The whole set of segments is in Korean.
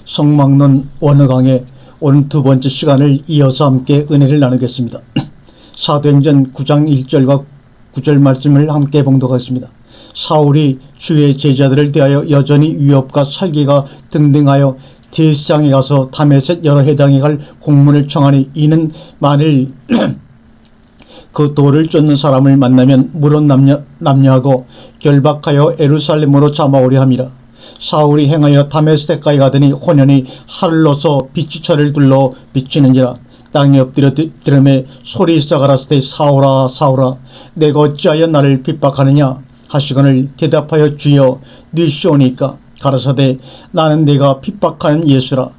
성막론 어느 강의 오늘 두 번째 시간을 이어서 함께 은혜를 나누겠습니다. 사도행전 9장 1절과 9절 말씀을 함께 봉독하겠습니다. 사울이 주의 제자들을 대하여 여전히 위협과 살기가 등등하여 대시장에 가서 다메섹 여러 해당에 갈 공문을 청하니 이는 만일 그 돌을 쫓는 사람을 만나면 물은 남녀하고 결박하여 예루살렘으로 잡아오려 함이라. 사울이 행하여 다메섹까지 가더니 혼연히 하늘로서 빛이 저를 둘러 비치는지라. 땅에 엎드려 들음에 소리 있어 가라사대 사울아 사울아 내가 어찌하여 나를 핍박하느냐 하시거늘 대답하여 주여 뉘시오니까 가라사대 나는 내가 핍박하는 예수라.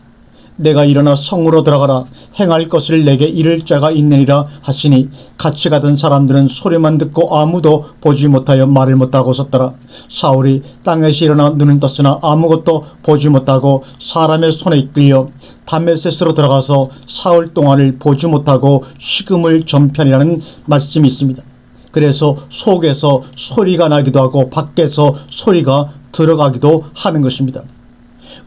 내가 일어나 성으로 들어가라 행할 것을 내게 이를 자가 있느니라 하시니 같이 가던 사람들은 소리만 듣고 아무도 보지 못하여 말을 못하고 섰더라. 사울이 땅에서 일어나 눈을 떴으나 아무것도 보지 못하고 사람의 손에 이끌려 다메섹으로 들어가서 사흘 동안을 보지 못하고 식음을 전편이라는 말씀이 있습니다. 그래서 속에서 소리가 나기도 하고 밖에서 소리가 들어가기도 하는 것입니다.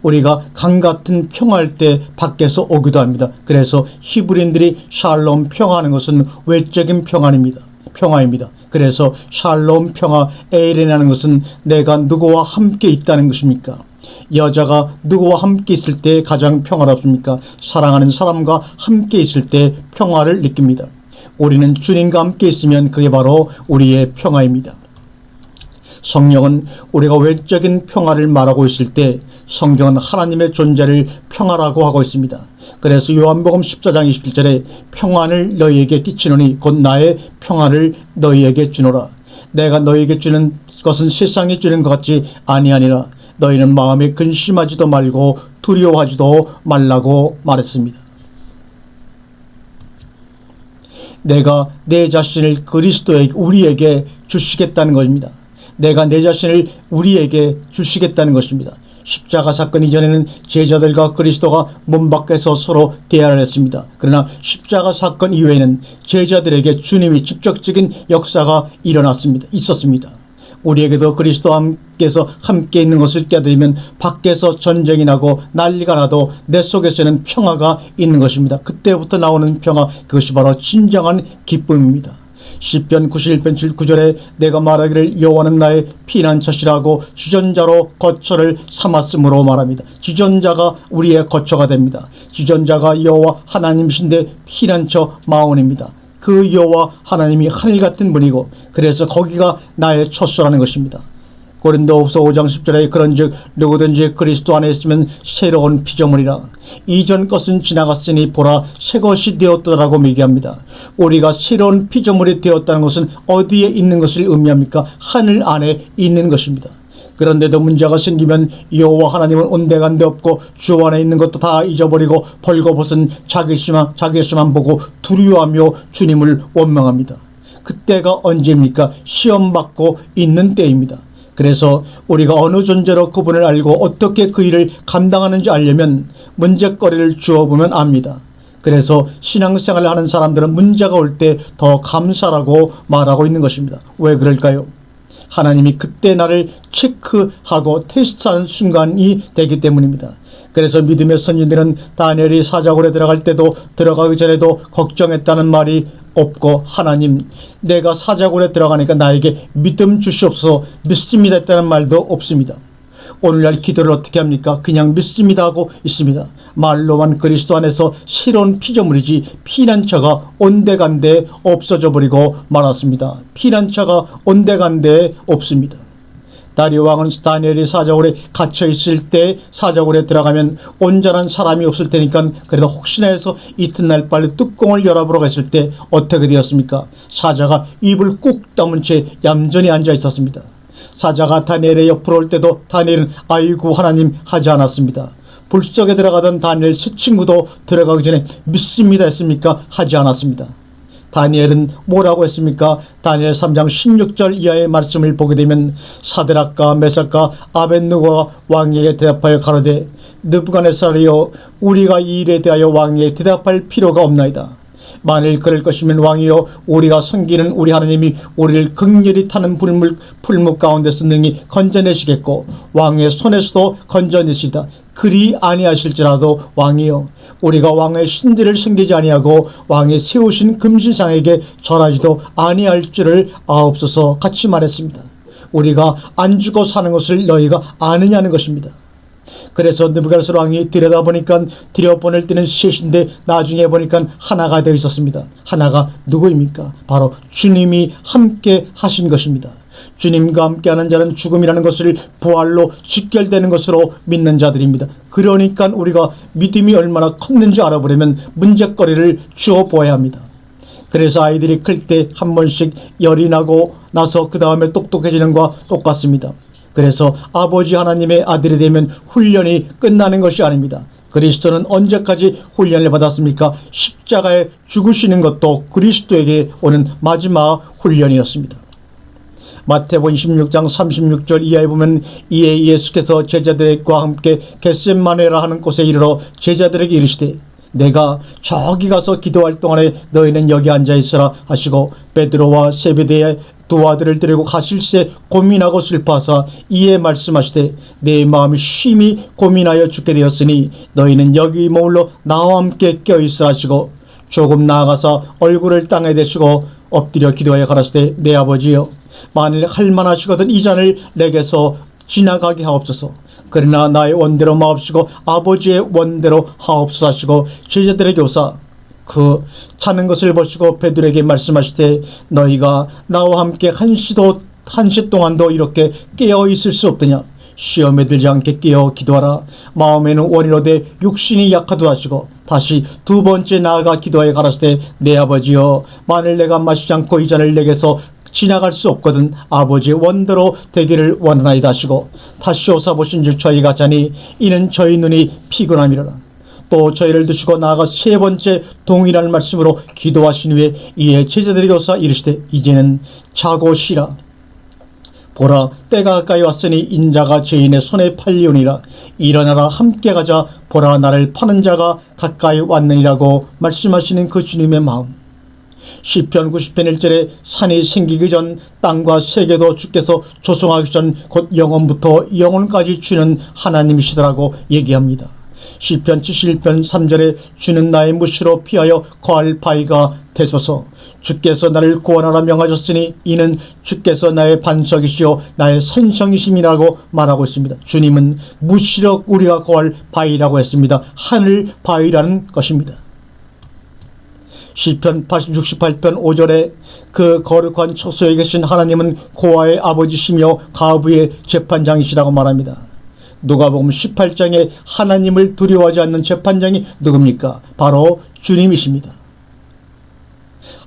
우리가 강같은 평화할 때 밖에서 오기도 합니다. 그래서 히브리인들이 샬롬 평화하는 것은 외적인 평화입니다. 그래서 샬롬 평화 에이레라는 것은 내가 누구와 함께 있다는 것입니까? 여자가 누구와 함께 있을 때 가장 평화롭습니까? 사랑하는 사람과 함께 있을 때 평화를 느낍니다. 우리는 주님과 함께 있으면 그게 바로 우리의 평화입니다. 성령은 우리가 외적인 평화를 말하고 있을 때 성경은 하나님의 존재를 평화라고 하고 있습니다. 그래서 요한복음 14장 27절에 평안을 너희에게 끼치노니 곧 나의 평화를 너희에게 주노라. 내가 너희에게 주는 것은 세상이 주는 것 같지 아니하니라. 너희는 마음에 근심하지도 말고 두려워하지도 말라고 말했습니다. 내가 내 자신을 그리스도에게 우리에게 주시겠다는 것입니다. 내가 내 자신을 우리에게 주시겠다는 것입니다. 십자가 사건 이전에는 제자들과 그리스도가 문 밖에서 서로 대화를 했습니다. 그러나 십자가 사건 이후에는 제자들에게 주님이 직접적인 역사가 있었습니다. 우리에게도 그리스도와 함께 있는 것을 깨달으면 밖에서 전쟁이 나고 난리가 나도 내 속에서는 평화가 있는 것입니다. 그때부터 나오는 평화, 그것이 바로 진정한 기쁨입니다. 시편 91편 9절에 내가 말하기를 여호와는 나의 피난처시라고 주전자로 거처를 삼았으므로 말합니다. 주전자가 우리의 거처가 됩니다. 주전자가 여호와 하나님이신데 피난처 마원입니다. 그 여호와 하나님이 하늘 같은 분이고 그래서 거기가 나의 처소라는 것입니다. 고린도후서 5장 10절에 그런즉 누구든지 그리스도 안에 있으면 새로운 피조물이라. 이전 것은 지나갔으니 보라 새 것이 되었더라고 얘기합니다. 우리가 새로운 피조물이 되었다는 것은 어디에 있는 것을 의미합니까? 하늘 안에 있는 것입니다. 그런데도 문제가 생기면 여호와 하나님은 온데간데 없고 주 안에 있는 것도 다 잊어버리고 벌거벗은 자기것만 보고 두려워하며 주님을 원망합니다. 그때가 언제입니까? 시험받고 있는 때입니다. 그래서 우리가 어느 존재로 그분을 알고 어떻게 그 일을 감당하는지 알려면 문제거리를 주어보면 압니다. 그래서 신앙생활을 하는 사람들은 문제가 올 때 더 감사라고 말하고 있는 것입니다. 왜 그럴까요? 하나님이 그때 나를 체크하고 테스트하는 순간이 되기 때문입니다. 그래서 믿음의 선진들은 다니엘이 사자굴에 들어갈 때도 들어가기 전에도 걱정했다는 말이 없고 하나님 내가 사자굴에 들어가니까 나에게 믿음 주시옵소서 믿습니다 했다는 말도 없습니다. 오늘날 기도를 어떻게 합니까? 그냥 믿습니다 하고 있습니다. 말로만 그리스도 안에서 새로운 피조물이지 피난처가 온데간데 없어져 버리고 말았습니다. 피난처가 온데간데 없습니다. 다리오 왕은 다니엘이 사자굴에 갇혀 있을 때 사자굴에 들어가면 온전한 사람이 없을 테니까 그래도 혹시나 해서 이튿날 빨리 뚜껑을 열어보러 갔을 때 어떻게 되었습니까? 사자가 입을 꾹 다문 채 얌전히 앉아 있었습니다. 사자가 다니엘의 옆으로 올 때도 다니엘은 아이고 하나님 하지 않았습니다. 불 속에 들어가던 다니엘 새 친구도 들어가기 전에 믿습니다 했습니까? 하지 않았습니다. 다니엘은 뭐라고 했습니까? 다니엘 3장 16절 이하의 말씀을 보게 되면 사드락과 메삭과 아벳느고가 왕에게 대답하여 가로되 느부갓네살이여 우리가 이 일에 대하여 왕에게 대답할 필요가 없나이다. 만일 그럴 것이면 왕이여 우리가 섬기는 우리 하나님이 우리를 극렬히 타는 풀무 가운데서 능히 건져내시겠고 왕의 손에서도 건져내시다. 그리 아니하실지라도 왕이여 우리가 왕의 신들을 섬기지 아니하고 왕의 세우신 금신상에게 절하지도 아니할 줄을 아옵소서 같이 말했습니다. 우리가 안 죽어 사는 것을 너희가 아느냐는 것입니다. 그래서 느부갓네살 왕이 들여다보니까 들여보낼 때는 셋인데 나중에 보니까 하나가 되어 있었습니다. 하나가 누구입니까? 바로 주님이 함께 하신 것입니다. 주님과 함께하는 자는 죽음이라는 것을 부활로 직결되는 것으로 믿는 자들입니다. 그러니까 우리가 믿음이 얼마나 컸는지 알아보려면 문제거리를 주어 보아야 합니다. 그래서 아이들이 클 때 한 번씩 열이 나고 나서 그 다음에 똑똑해지는 것과 똑같습니다. 그래서 아버지 하나님의 아들이 되면 훈련이 끝나는 것이 아닙니다. 그리스도는 언제까지 훈련을 받았습니까? 십자가에 죽으시는 것도 그리스도에게 오는 마지막 훈련이었습니다. 마태복음 26장 36절 이하에 보면 이에 예수께서 제자들과 함께 겟세마네라 하는 곳에 이르러 제자들에게 이르시되 내가 저기 가서 기도할 동안에 너희는 여기 앉아있으라 하시고 베드로와 세베대의 두 아들을 데리고 가실새 고민하고 슬퍼하사 이에 말씀하시되 내 마음이 심히 고민하여 죽게 되었으니 너희는 여기 머물러 나와 함께 껴있으라 하시고 조금 나아가서 얼굴을 땅에 대시고 엎드려 기도하여 가라사대 내 아버지여 만일 할만하시거든 이 잔을 내게서 지나가게 하옵소서. 그러나 나의 원대로 마옵시고 아버지의 원대로 하옵소서 하시고 제자들에게 오사 그 차는 것을 보시고 베드로에게 말씀하시되 너희가 나와 함께 한시 동안도 이렇게 깨어 있을 수 없더냐. 시험에 들지 않게 깨어 기도하라. 마음에는 원이로되 육신이 약하도다 하시고 다시 두 번째 나아가 기도하여 가라사대 내 아버지여 만일 내가 마시지 않고 이 잔을 내게서 지나갈 수 없거든 아버지의 원대로 되기를 원하나이다 하시고 다시 오사 보신즉 저희가 자니 이는 저희 눈이 피곤함이로라. 또 저희를 두시고 나아가 세 번째 동일한 말씀으로 기도하신 후에 이에 제자들에게 오사 이르시되 이제는 자고 쉬라. 보라 때가 가까이 왔으니 인자가 죄인의 손에 팔리오니라. 일어나라 함께 가자. 보라 나를 파는 자가 가까이 왔느니라고 말씀하시는 그 주님의 마음. 시편 90편 1절에 산이 생기기 전 땅과 세계도 주께서 조성하기 전 곧 영원부터 영원까지 주는 하나님이시더라고 얘기합니다. 시편 71편 3절에 주는 나의 무시로 피하여 거할 바위가 되소서. 주께서 나를 구원하라 명하셨으니 이는 주께서 나의 반석이시요 나의 산성이심이라고 말하고 있습니다. 주님은 무시로 우리가 거할 바위라고 했습니다. 하늘 바위라는 것입니다. 시편 68편 5절에 그 거룩한 처소에 계신 하나님은 고아의 아버지시며 가부의 재판장이시라고 말합니다. 누가복음 18장에 하나님을 두려워하지 않는 재판장이 누굽니까? 바로 주님이십니다.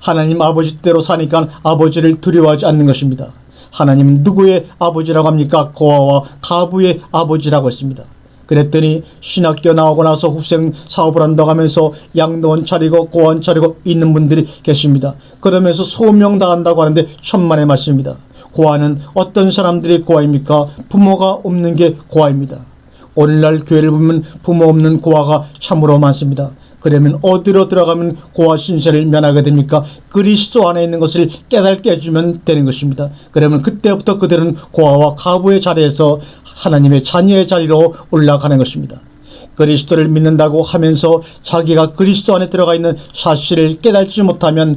하나님 아버지 뜻대로 사니까 아버지를 두려워하지 않는 것입니다. 하나님은 누구의 아버지라고 합니까? 고아와 가부의 아버지라고 했습니다. 그랬더니 신학교 나오고 나서 후생 사업을 한다고 하면서 양로원 차리고 고아원 차리고 있는 분들이 계십니다. 그러면서 소명당한다고 하는데 천만의 말씀입니다. 고아는 어떤 사람들이 고아입니까? 부모가 없는 게 고아입니다. 오늘날 교회를 보면 부모 없는 고아가 참으로 많습니다. 그러면 어디로 들어가면 고아 신세를 면하게 됩니까? 그리스도 안에 있는 것을 깨닫게 해주면 되는 것입니다. 그러면 그때부터 그들은 고아와 가부의 자리에서 하나님의 자녀의 자리로 올라가는 것입니다. 그리스도를 믿는다고 하면서 자기가 그리스도 안에 들어가 있는 사실을 깨닫지 못하면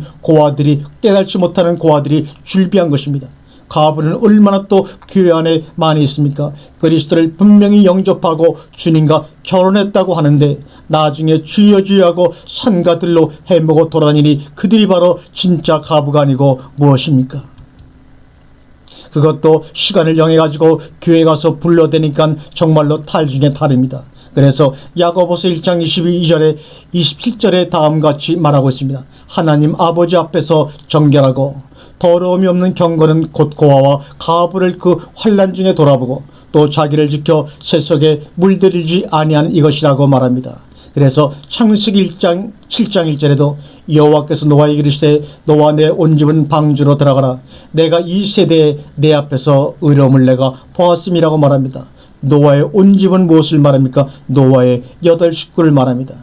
깨닫지 못하는 고아들이 줄비한 것입니다. 가부는 얼마나 또 교회 안에 많이 있습니까? 그리스도를 분명히 영접하고 주님과 결혼했다고 하는데 나중에 주여 주여 하고 산가들로 헤매고 돌아다니니 그들이 바로 진짜 가부가 아니고 무엇입니까? 그것도 시간을 정해가지고 교회 가서 불러대니까 정말로 탈 중에 탈입니다. 그래서 야고보서 1장 22절에 27절에 다음같이 말하고 있습니다. 하나님 아버지 앞에서 정결하고 더러움이 없는 경건은 곧 고아와 가부를 그 환난 중에 돌아보고 또 자기를 지켜 세속에 물들이지 아니하는 이것이라고 말합니다. 그래서 창세기 1장 7장 1절에도 여호와께서 노아에게 이르시되 너와 내 온 집은 방주로 들어가라. 내가 이 세대에 내 앞에서 의로움을 내가 보았음이라고 말합니다. 노아의 온 집은 무엇을 말합니까? 노아의 8 식구를 말합니다.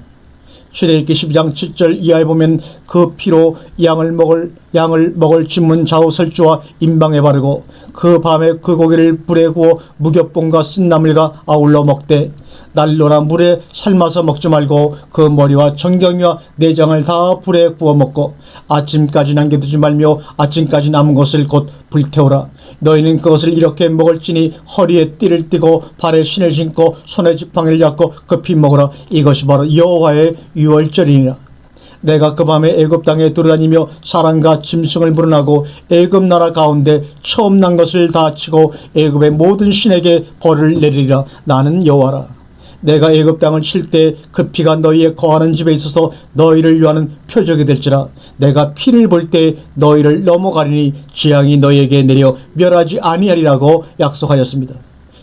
출애굽기 12장 7절 이하에 보면 그 피로 양을 먹을 짚문 좌우 설주와 임방에 바르고 그 밤에 그 고기를 불에 구워 무교봉과 쓴나물과 아울러 먹되 날로나 물에 삶아서 먹지 말고 그 머리와 정경이와 내장을 다 불에 구워 먹고 아침까지 남겨두지 말며 아침까지 남은 것을 곧 불태우라. 너희는 그것을 이렇게 먹을지니 허리에 띠를 띠고 발에 신을 신고 손에 지팡이를 잡고 급히 먹으라. 이것이 바로 여호와의 유월절이니라. 내가 그 밤에 애굽 땅에 돌아다니며 사람과 짐승을 물어나고 애굽 나라 가운데 처음 난 것을 다 치고 애굽의 모든 신에게 벌을 내리리라. 나는 여호와라. 내가 애굽 땅을 칠 때 그 피가 너희의 거하는 집에 있어서 너희를 위하는 표적이 될지라. 내가 피를 볼 때 너희를 넘어가리니 재앙이 너희에게 내려 멸하지 아니하리라고 약속하였습니다.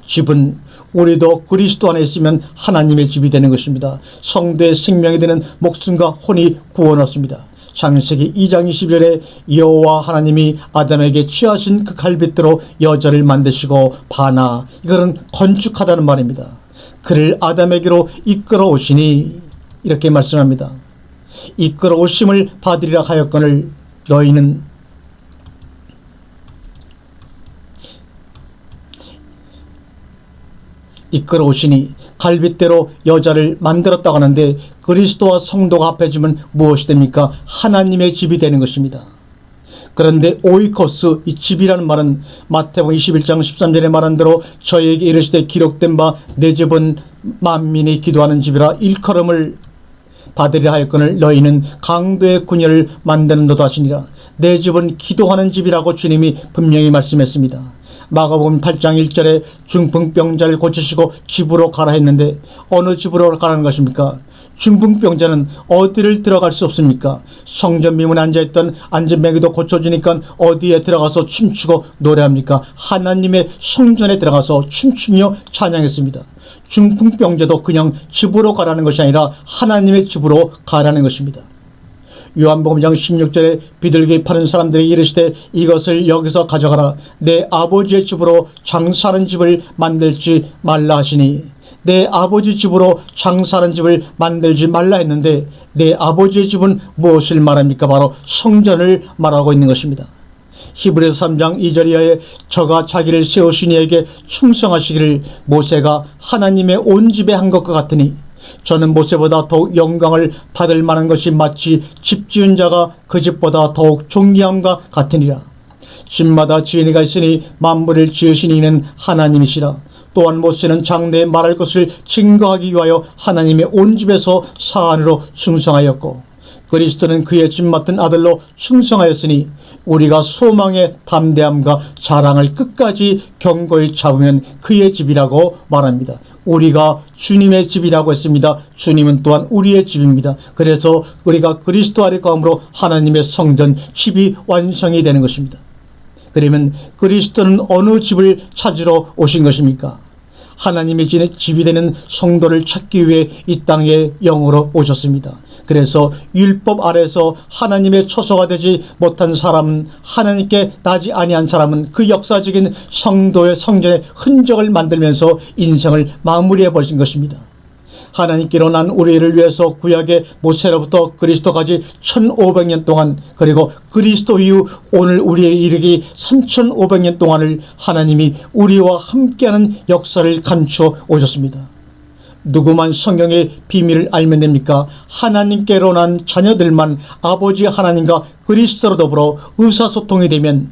집은 우리도 그리스도 안에 있으면 하나님의 집이 되는 것입니다. 성도의 생명이 되는 목숨과 혼이 구원 얻습니다. 창세기 2장 20절에 여호와 하나님이 아담에게 취하신 그 갈빗대로 여자를 만드시고 바나, 이거는 건축하다는 말입니다. 그를 아담에게로 이끌어 오시니, 이렇게 말씀합니다. 이끌어 오심을 받으리라 하였거늘 너희는 이끌어 오시니 갈빗대로 여자를 만들었다고 하는데 그리스도와 성도가 합해지면 무엇이 됩니까? 하나님의 집이 되는 것입니다. 그런데 오이코스, 이 집이라는 말은 마태복음 21장 13절에 말한 대로 저에게 이르시되 기록된 바 내 집은 만민이 기도하는 집이라 일컬음을 받으리라 하였거늘 너희는 강도의 궁녀를 만드는도다 하시니라. 내 집은 기도하는 집이라고 주님이 분명히 말씀했습니다. 마가복음 8장 1절에 중풍병자를 고치시고 집으로 가라 했는데 어느 집으로 가라는 것입니까? 중풍병자는 어디를 들어갈 수 없습니까? 성전 미문에 앉아있던 안전뱅이도 고쳐주니까 어디에 들어가서 춤추고 노래합니까? 하나님의 성전에 들어가서 춤추며 찬양했습니다. 중풍병자도 그냥 집으로 가라는 것이 아니라 하나님의 집으로 가라는 것입니다. 요한복음 1장 16절에 비둘기 파는 사람들이 이르시되 이것을 여기서 가져가라. 내 아버지의 집으로 장사하는 집을 만들지 말라 하시니, 내 아버지 집으로 장사하는 집을 만들지 말라 했는데 내 아버지의 집은 무엇을 말합니까? 바로 성전을 말하고 있는 것입니다. 히브리서 3장 2절 이하에 저가 자기를 세우신 이에게 충성하시기를 모세가 하나님의 온 집에 한 것과 같으니 저는 모세보다 더욱 영광을 받을 만한 것이 마치 집 지은 자가 그 집보다 더욱 존귀함과 같으니라. 집마다 지은이가 있으니 만물을 지으신 이는 하나님이시라. 또한 모세는 장래에 말할 것을 증거하기 위하여 하나님의 온 집에서 사안으로 충성하였고 그리스도는 그의 집 맡은 아들로 충성하였으니 우리가 소망의 담대함과 자랑을 끝까지 견고히 잡으면 그의 집이라고 말합니다. 우리가 주님의 집이라고 했습니다. 주님은 또한 우리의 집입니다. 그래서 우리가 그리스도 안에 거함으로 하나님의 성전, 집이 완성이 되는 것입니다. 그러면 그리스도는 어느 집을 찾으러 오신 것입니까? 하나님의 집이 되는 성도를 찾기 위해 이 땅에 영으로 오셨습니다. 그래서 율법 아래서 하나님의 처소가 되지 못한 사람은, 하나님께 나지 아니한 사람은 그 역사적인 성도의 성전의 흔적을 만들면서 인생을 마무리해 버린 것입니다. 하나님께로 난 우리를 위해서 구약의 모세로부터 그리스도까지 1500년 동안, 그리고 그리스도 이후 오늘 우리에 이르기 3500년 동안을 하나님이 우리와 함께하는 역사를 감추어 오셨습니다. 누구만 성경의 비밀을 알면 됩니까? 하나님께로 난 자녀들만 아버지 하나님과 그리스도로 더불어 의사소통이 되면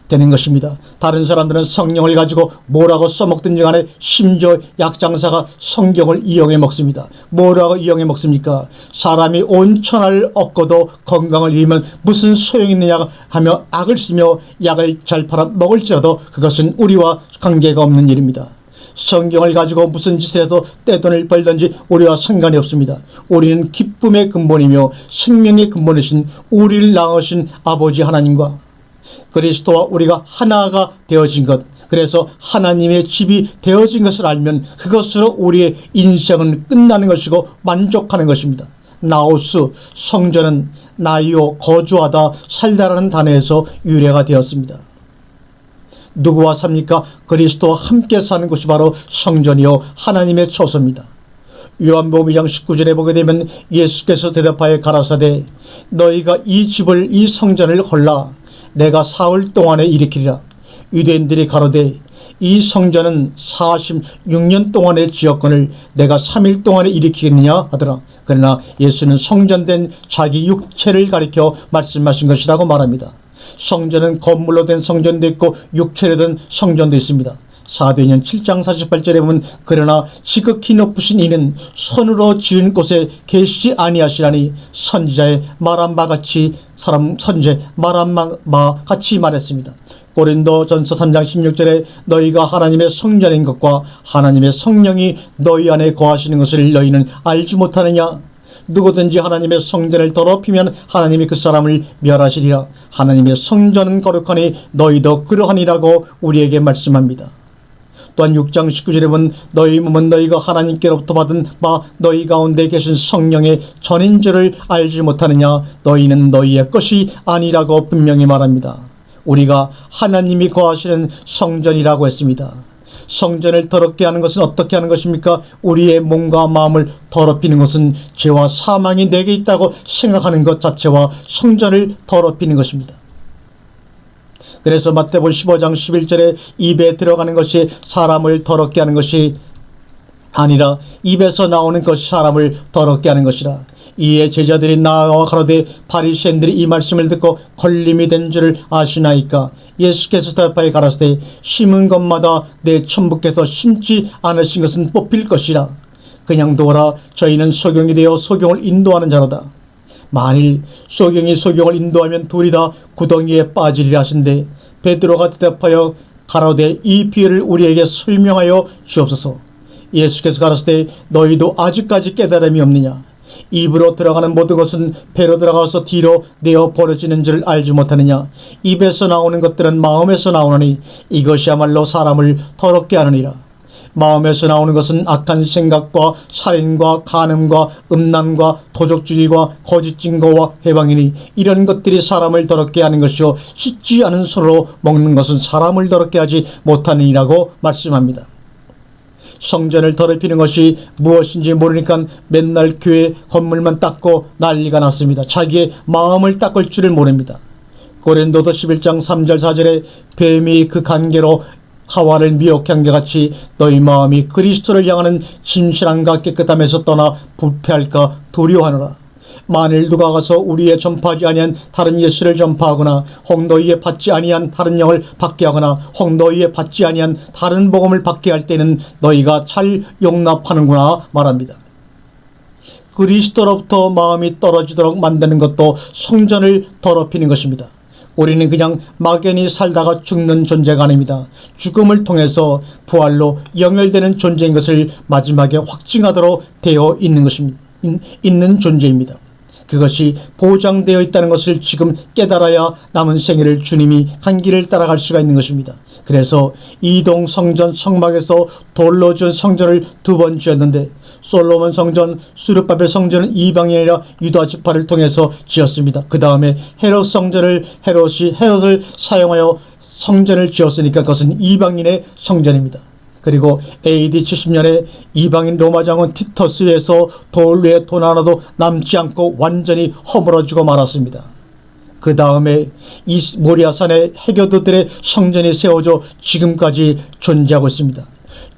되는 것입니다. 다른 사람들은 성령을 가지고 뭐라고 써먹든지 간에 심지어 약장사가 성경을 이용해 먹습니다. 뭐라고 이용해 먹습니까? 사람이 온 천하를 얻고도 건강을 잃으면 무슨 소용이 있느냐 하며 악을 쓰며 약을 잘 팔아 먹을지라도 그것은 우리와 관계가 없는 일입니다. 성경을 가지고 무슨 짓을 해도 떼돈을 벌든지 우리와 상관이 없습니다. 우리는 기쁨의 근본이며 생명의 근본이신 우리를 낳으신 아버지 하나님과 그리스도와 우리가 하나가 되어진 것, 그래서 하나님의 집이 되어진 것을 알면 그것으로 우리의 인생은 끝나는 것이고 만족하는 것입니다. 나우스, 성전은 나이오, 거주하다, 살다라는 단어에서 유래가 되었습니다. 누구와 삽니까? 그리스도와 함께 사는 곳이 바로 성전이요 하나님의 처소입니다. 요한복음 2장 19절에 보게 되면 예수께서 대답하여 가라사대 너희가 이 집을 이 성전을 헐라 내가 사흘 동안에 일으키리라. 유대인들이 가로되 이 성전은 46년 동안의 지었건을 내가 3일 동안에 일으키겠느냐 하더라. 그러나 예수는 성전된 자기 육체를 가리켜 말씀하신 것이라고 말합니다. 성전은 건물로 된 성전도 있고 육체로 된 성전도 있습니다. 사도행전 7장 48절에 보면 그러나 지극히 높으신 이는 손으로 지은 곳에 계시지 아니하시라니 선지자의 말한 바 같이 선지자의 말한 바 같이 말했습니다. 고린도전서 3장 16절에 너희가 하나님의 성전인 것과 하나님의 성령이 너희 안에 거하시는 것을 너희는 알지 못하느냐. 누구든지 하나님의 성전을 더럽히면 하나님이 그 사람을 멸하시리라. 하나님의 성전은 거룩하니 너희도 그러하니라고 우리에게 말씀합니다. 또한 6장 19절에 보면 너희 몸은 너희가 하나님께로부터 받은 바 너희 가운데 계신 성령의 전인 줄을 알지 못하느냐. 너희는 너희의 것이 아니라고 분명히 말합니다. 우리가 하나님이 거하시는 성전이라고 했습니다. 성전을 더럽게 하는 것은 어떻게 하는 것입니까? 우리의 몸과 마음을 더럽히는 것은 죄와 사망이 내게 있다고 생각하는 것 자체와 성전을 더럽히는 것입니다. 그래서 마태복음 15장 11절에 입에 들어가는 것이 사람을 더럽게 하는 것이 아니라 입에서 나오는 것이 사람을 더럽게 하는 것이라. 이에 제자들이 나아와 가로되 바리새인들이 이 말씀을 듣고 걸림이 된 줄을 아시나이까. 예수께서 대답하여 가라사대 심은 것마다 내 천부께서 심지 않으신 것은 뽑힐 것이라. 그냥 두어라. 저희는 소경이 되어 소경을 인도하는 자로다. 만일 소경이 소경을 인도하면 둘이 다 구덩이에 빠지리라 하신대. 베드로가 대답하여 가로되 이 비유를 우리에게 설명하여 주옵소서. 예수께서 가라사대 너희도 아직까지 깨달음이 없느냐. 입으로 들어가는 모든 것은 배로 들어가서 뒤로 내어 버려지는 줄 알지 못하느냐. 입에서 나오는 것들은 마음에서 나오느니 이것이야말로 사람을 더럽게 하느니라. 마음에서 나오는 것은 악한 생각과 살인과 간음과 음란과 도적질과 거짓 증거와 해방이니 이런 것들이 사람을 더럽게 하는 것이요 씻지 않은 손으로 먹는 것은 사람을 더럽게 하지 못하느니라고 말씀합니다. 성전을 더럽히는 것이 무엇인지 모르니까 맨날 교회 건물만 닦고 난리가 났습니다. 자기의 마음을 닦을 줄을 모릅니다. 고린도서 11장 3절 4절에 뱀이 그 관계로 하와를 미혹한 것 같이 너희 마음이 그리스도를 향하는 진실함과 깨끗함에서 떠나 부패할까 두려워하노라. 만일 누가 가서 우리의 전파하지 아니한 다른 예수를 전파하거나 혹 너희의 받지 아니한 다른 영을 받게 하거나 혹 너희의 받지 아니한 다른 복음을 받게 할 때는 너희가 잘 용납하는구나 말합니다. 그리스도로부터 마음이 떨어지도록 만드는 것도 성전을 더럽히는 것입니다. 우리는 그냥 막연히 살다가 죽는 존재가 아닙니다. 죽음을 통해서 부활로 영혈되는 존재인 것을 마지막에 확증하도록 되어 있는 것입니다. 있는 존재입니다. 그것이 보장되어 있다는 것을 지금 깨달아야 남은 생애를 주님이 간 길을 따라갈 수가 있는 것입니다. 그래서 이동 성전 성막에서 돌로 지은 성전을 2번 지었는데 솔로몬 성전, 수르바벨 성전은 이방이 아니라 유다 지파를 통해서 지었습니다. 그 다음에 헤롯 성전을 헤롯을 사용하여 성전을 지었으니까 그것은 이방인의 성전입니다. 그리고 AD 70년에 이방인 로마 장군 티터스에서 돌 외에 돈 하나도 남지 않고 완전히 허물어지고 말았습니다. 그 다음에 이 모리아산의 해교도들의 성전이 세워져 지금까지 존재하고 있습니다.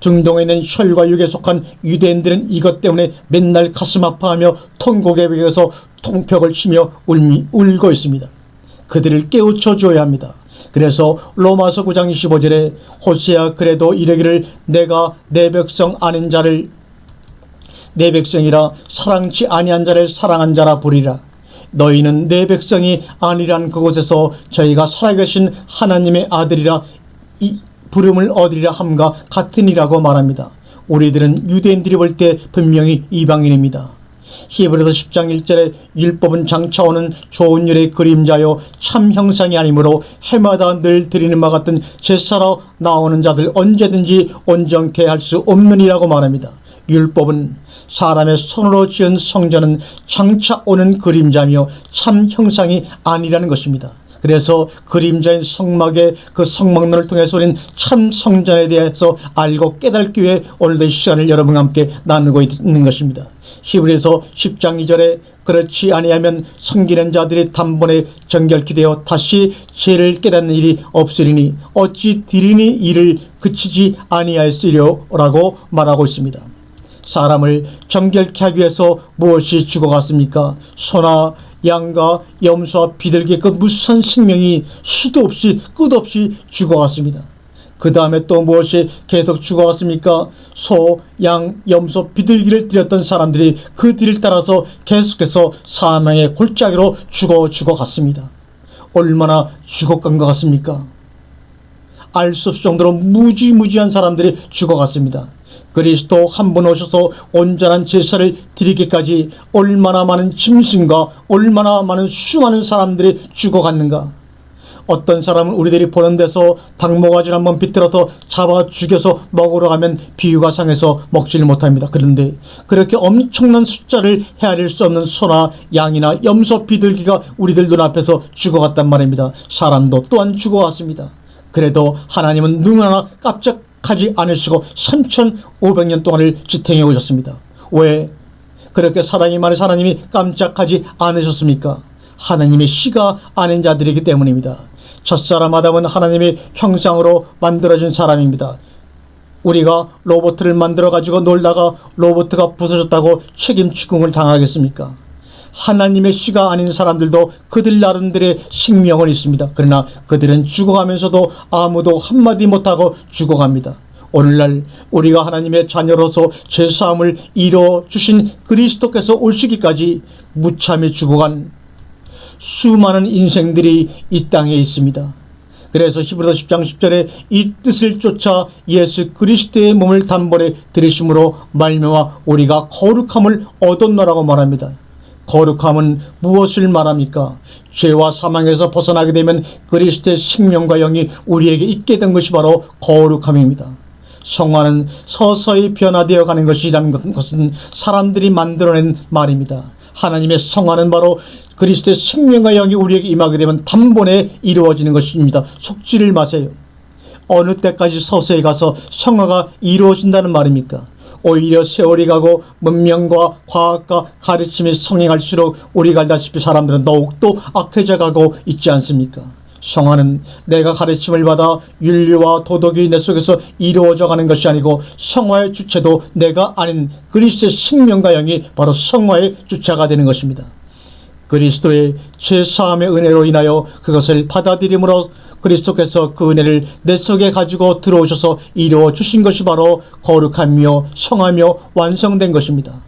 중동에 있는 혈과 육에 속한 유대인들은 이것 때문에 맨날 가슴 아파하며 통곡에 베겨서 통벽을 치며 울고 있습니다. 그들을 깨우쳐 줘야 합니다. 그래서 로마서 9장 25절에 호세아 그래도 이르기를 내가 내 백성 아닌 자를 내 백성이라 사랑치 아니한 자를 사랑한 자라 부리라. 너희는 내 백성이 아니란 그곳에서 저희가 살아계신 하나님의 아들이라 이 부름을 얻으리라 함과 같으니라고 말합니다. 우리들은 유대인들이 볼 때 분명히 이방인입니다. 히브리서 10장 1절에 율법은 장차오는 좋은 일의 그림자요 참 형상이 아니므로 해마다 늘 드리는 바 같은 제사로 나오는 자들 언제든지 온전케 할 수 없느니라고 말합니다. 율법은 사람의 손으로 지은 성전은 장차 오는 그림자며 참 형상이 아니라는 것입니다. 그래서 그림자인 성막의 그 성막론을 통해서 우리는 참 성전에 대해서 알고 깨닫기 위해 오늘도 이 시간을 여러분과 함께 나누고 있는 것입니다. 히브리서 10장 2절에 그렇지 아니하면 섬기는 자들이 단번에 정결케 되어 다시 죄를 깨닫는 일이 없으리니 어찌 드리니 이를 그치지 아니하였으리라고 말하고 있습니다. 사람을 정결케 하기 위해서 무엇이 죽어갔습니까? 소나 양과 염소와 비둘기 그 무수한 생명이 수도 없이 끝없이 죽어갔습니다. 그 다음에 또 무엇이 계속 죽어갔습니까? 소, 양, 염소, 비둘기를 드렸던 사람들이 그 뒤를 따라서 계속해서 사망의 골짜기로 죽어갔습니다. 얼마나 죽어간 것 같습니까? 알 수 없을 정도로 무지무지한 사람들이 죽어갔습니다. 그리스도 한 분 오셔서 온전한 제사를 드리기까지 얼마나 많은 짐승과 얼마나 많은 수많은 사람들이 죽어갔는가. 어떤 사람은 우리들이 보는 데서 닭모가지를 한번 비틀어서 잡아 죽여서 먹으러 가면 비유가 상해서 먹지를 못합니다. 그런데 그렇게 엄청난 숫자를 헤아릴 수 없는 소나 양이나 염소, 비둘기가 우리들 눈앞에서 죽어갔단 말입니다. 사람도 또한 죽어갔습니다. 그래도 하나님은 눈 하나 깜짝하지 않으시고 3500년 동안을 지탱해 오셨습니다. 왜 그렇게 사랑이 많으신 하나님이 깜짝하지 않으셨습니까? 하나님의 씨가 아닌 자들이기 때문입니다. 첫사람 아담은 하나님의 형상으로 만들어진 사람입니다. 우리가 로봇을 만들어 가지고 놀다가 로봇가 부서졌다고 책임 추궁을 당하겠습니까? 하나님의 씨가 아닌 사람들도 그들 나름대로의 생명은 있습니다. 그러나 그들은 죽어가면서도 아무도 한마디 못하고 죽어갑니다. 오늘날 우리가 하나님의 자녀로서 죄사함을 이루어 주신 그리스도께서 오시기까지 무참히 죽어간 수많은 인생들이 이 땅에 있습니다. 그래서 히브리서 10장 10절에 이 뜻을 쫓아 예수 그리스도의 몸을 단번에 들이심으로 말미암아 우리가 거룩함을 얻었노라고 말합니다. 거룩함은 무엇을 말합니까? 죄와 사망에서 벗어나게 되면 그리스도의 생명과 영이 우리에게 있게 된 것이 바로 거룩함입니다. 성화는 서서히 변화되어 가는 것이라는 것은 사람들이 만들어낸 말입니다. 하나님의 성화는 바로 그리스도의 생명과 영이 우리에게 임하게 되면 단번에 이루어지는 것입니다. 속지를 마세요. 어느 때까지 서서히 가서 성화가 이루어진다는 말입니까? 오히려 세월이 가고 문명과 과학과 가르침이 성행할수록 우리가 알다시피 사람들은 더욱더 악해져 가고 있지 않습니까? 성화는 내가 가르침을 받아 윤리와 도덕이 내 속에서 이루어져 가는 것이 아니고 성화의 주체도 내가 아닌 그리스도의 생명과 영이 바로 성화의 주체가 되는 것입니다. 그리스도의 죄사함의 은혜로 인하여 그것을 받아들임으로 그리스도께서 그 은혜를 내 속에 가지고 들어오셔서 이루어 주신 것이 바로 거룩하며 성하며 완성된 것입니다.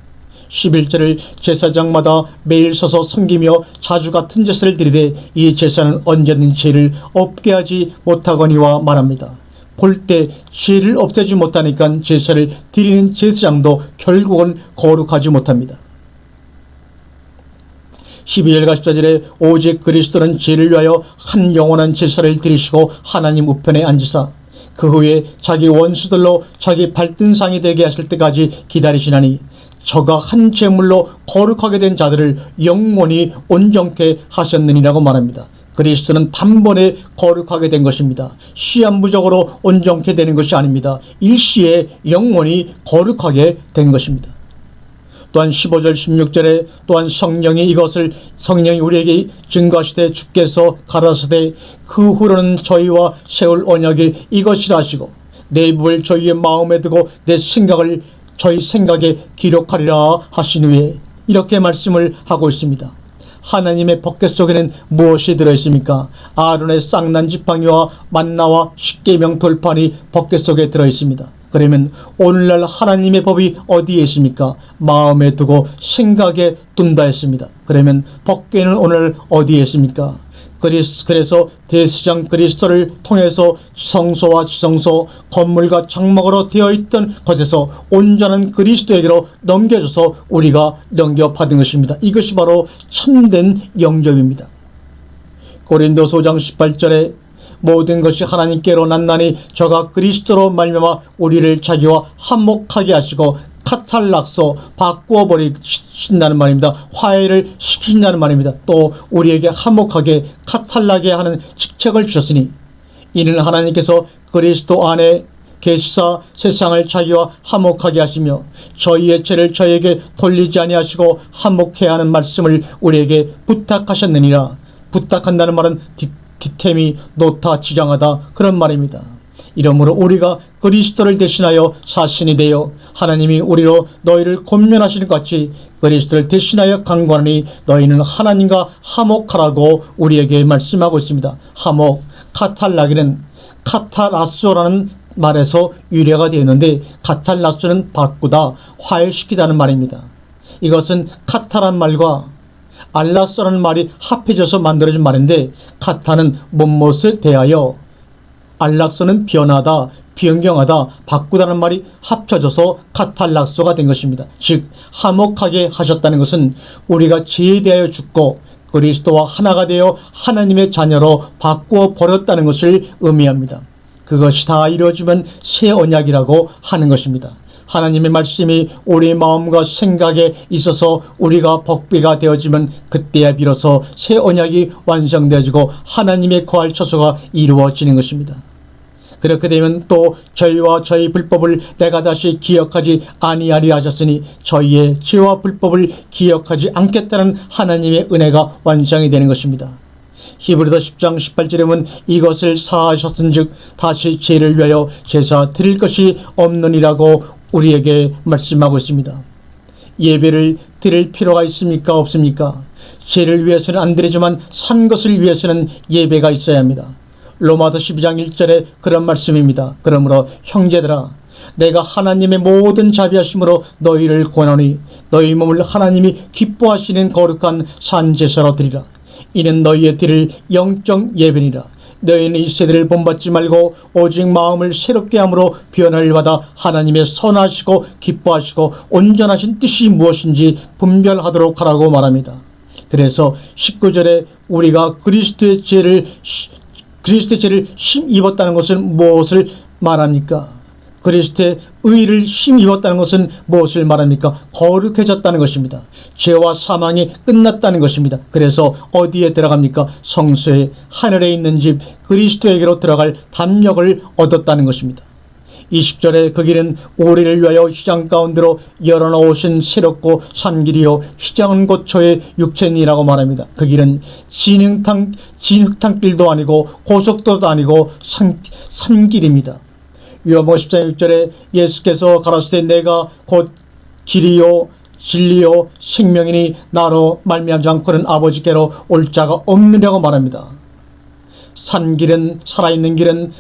11절을 제사장마다 매일 서서 섬기며 자주 같은 제사를 드리되 이 제사는 언제든 죄를 없게 하지 못하거니와 말합니다. 볼 때 죄를 없애지 못하니까 제사를 드리는 제사장도 결국은 거룩하지 못합니다. 12절과 14절에 오직 그리스도는 죄를 위하여 한 영원한 제사를 드리시고 하나님 우편에 앉으사 그 후에 자기 원수들로 자기 발등상이 되게 하실 때까지 기다리시나니 저가 한 제물로 거룩하게 된 자들을 영원히 온전케 하셨느니라고 말합니다. 그리스도는 단번에 거룩하게 된 것입니다. 시한부적으로 온전케 되는 것이 아닙니다. 일시에 영원히 거룩하게 된 것입니다. 또한 15절 16절에 또한 성령이 우리에게 증거하시되 주께서 가라사대 그 후로는 저희와 세울 언약이 이것이라 하시고 내 입을 저희의 마음에 두고 내 생각을 저희 생각에 기록하리라 하신 후에 이렇게 말씀을 하고 있습니다. 하나님의 법궤 속에는 무엇이 들어있습니까? 아론의 쌍난 지팡이와 만나와 십계명 돌판이 법궤 속에 들어있습니다. 그러면 오늘날 하나님의 법이 어디에 있습니까? 마음에 두고 생각에 둔다 했습니다. 그러면 법궤는 오늘 어디에 있습니까? 그래서 대수장 그리스도를 통해서 성소와 지성소, 건물과 장막으로 되어 있던 것에서 온전한 그리스도에게로 넘겨줘서 우리가 넘겨받은 것입니다. 이것이 바로 참된 영접입니다. 고린도서 5장 18절에 모든 것이 하나님께로 났나니 저가 그리스도로 말미암아 우리를 자기와 한목하게 하시고 카탈락소 바꾸어 버리신다는 말입니다. 화해를 시킨다는 말입니다. 또 우리에게 화목하게 카탈나게 하는 직책을 주셨으니 이는 하나님께서 그리스도 안에 계시사 세상을 자기와 화목하게 하시며 저희의 죄를 저희에게 돌리지 아니하시고 화목해야 하는 말씀을 우리에게 부탁하셨느니라. 부탁한다는 말은 디템이 놓다 지정하다 그런 말입니다. 이러므로 우리가 그리스도를 대신하여 사신이 되어 하나님이 우리로 너희를 권면하시는 것 같이 그리스도를 대신하여 강구하니 너희는 하나님과 화목하라고 우리에게 말씀하고 있습니다. 화목, 카탈나기는 카타라소라는 말에서 유래가 되어 있는데 카탈라소는 바꾸다, 화해시키다는 말입니다. 이것은 카타란 말과 알라소라는 말이 합해져서 만들어진 말인데 카타는 못못을 대하여 알락소는 변하다, 변경하다, 바꾸다는 말이 합쳐져서 카탈락소가 된 것입니다. 즉 화목하게 하셨다는 것은 우리가 죄에 대하여 죽고 그리스도와 하나가 되어 하나님의 자녀로 바꾸어 버렸다는 것을 의미합니다. 그것이 다 이루어지면 새 언약이라고 하는 것입니다. 하나님의 말씀이 우리 마음과 생각에 있어서 우리가 복비가 되어지면 그때야 비로소 새 언약이 완성되어지고 하나님의 거할 처소가 이루어지는 것입니다. 그렇게 되면 또 저희와 저희 불법을 내가 다시 기억하지 아니하리 하셨으니 저희의 죄와 불법을 기억하지 않겠다는 하나님의 은혜가 완성이 되는 것입니다. 히브리서 10장 18절에 보면 이것을 사하셨은즉 다시 죄를 위하여 제사 드릴 것이 없느니라고 우리에게 말씀하고 있습니다. 예배를 드릴 필요가 있습니까? 없습니까? 죄를 위해서는 안 드리지만 산 것을 위해서는 예배가 있어야 합니다. 로마서 12장 1절에 그런 말씀입니다. 그러므로 형제들아 내가 하나님의 모든 자비하심으로 너희를 권하노니 너희 몸을 하나님이 기뻐하시는 거룩한 산제사로 드리라. 이는 너희의 드릴 영적 예배니라. 너희는 이 세대를 본받지 말고 오직 마음을 새롭게 함으로 변화를 받아 하나님의 선하시고 기뻐하시고 온전하신 뜻이 무엇인지 분별하도록 하라고 말합니다. 그래서 19절에 우리가 그리스도의 죄를 힘입었다는 것은 무엇을 말합니까? 그리스도의 의를 힘입었다는 것은 무엇을 말합니까? 거룩해졌다는 것입니다. 죄와 사망이 끝났다는 것입니다. 그래서 어디에 들어갑니까? 성소에 하늘에 있는 집 그리스도에게로 들어갈 담력을 얻었다는 것입니다. 20절에 그 길은 우리를 위하여 휘장 가운데로 열어놓으신 새롭고 산 길이요 휘장은 고초의 육체니라고 말합니다. 그 길은 진흙탕길도 아니고 고속도도 아니고 산길입니다. 요한복음 14장 6절에 예수께서 가라사대 내가 곧 길이요 진리요 생명이니 나로 말미암지 않고는 아버지께로 올 자가 없느냐고 말합니다. 산길은 살아있는 길은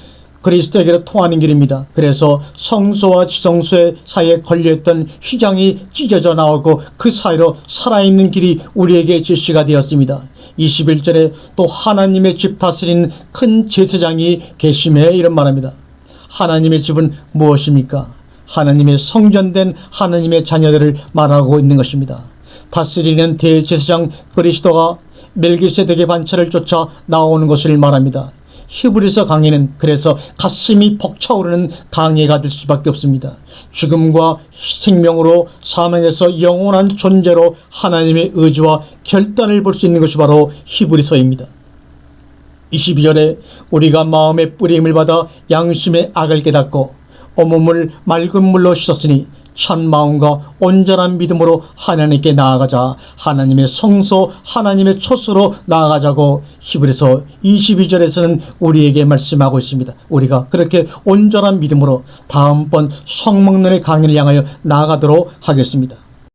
그리스도에게로 통하는 길입니다. 그래서 성소와 지성소의 사이에 걸려있던 휘장이 찢어져 나오고 그 사이로 살아있는 길이 우리에게 제시가 되었습니다. 21절에 또 하나님의 집 다스리는 큰 제사장이 계심에 이런 말합니다. 하나님의 집은 무엇입니까? 하나님의 성전된 하나님의 자녀들을 말하고 있는 것입니다. 다스리는 대제사장 그리스도가 멜기세덱의 반차를 쫓아 나오는 것을 말합니다. 히브리서 강해는 그래서 가슴이 벅차오르는 강해가 될 수밖에 없습니다. 죽음과 생명으로 사망에서 영원한 존재로 하나님의 의지와 결단을 볼 수 있는 것이 바로 히브리서입니다. 22절에 우리가 마음의 뿌림을 받아 양심의 악을 깨닫고 온몸을 맑은 물로 씻었으니 참 마음과 온전한 믿음으로 하나님께 나아가자. 하나님의 성소 하나님의 처소로 나아가자고 히브리서 22절에서는 우리에게 말씀하고 있습니다. 우리가 그렇게 온전한 믿음으로 다음번 성막론의 강의를 향하여 나아가도록 하겠습니다.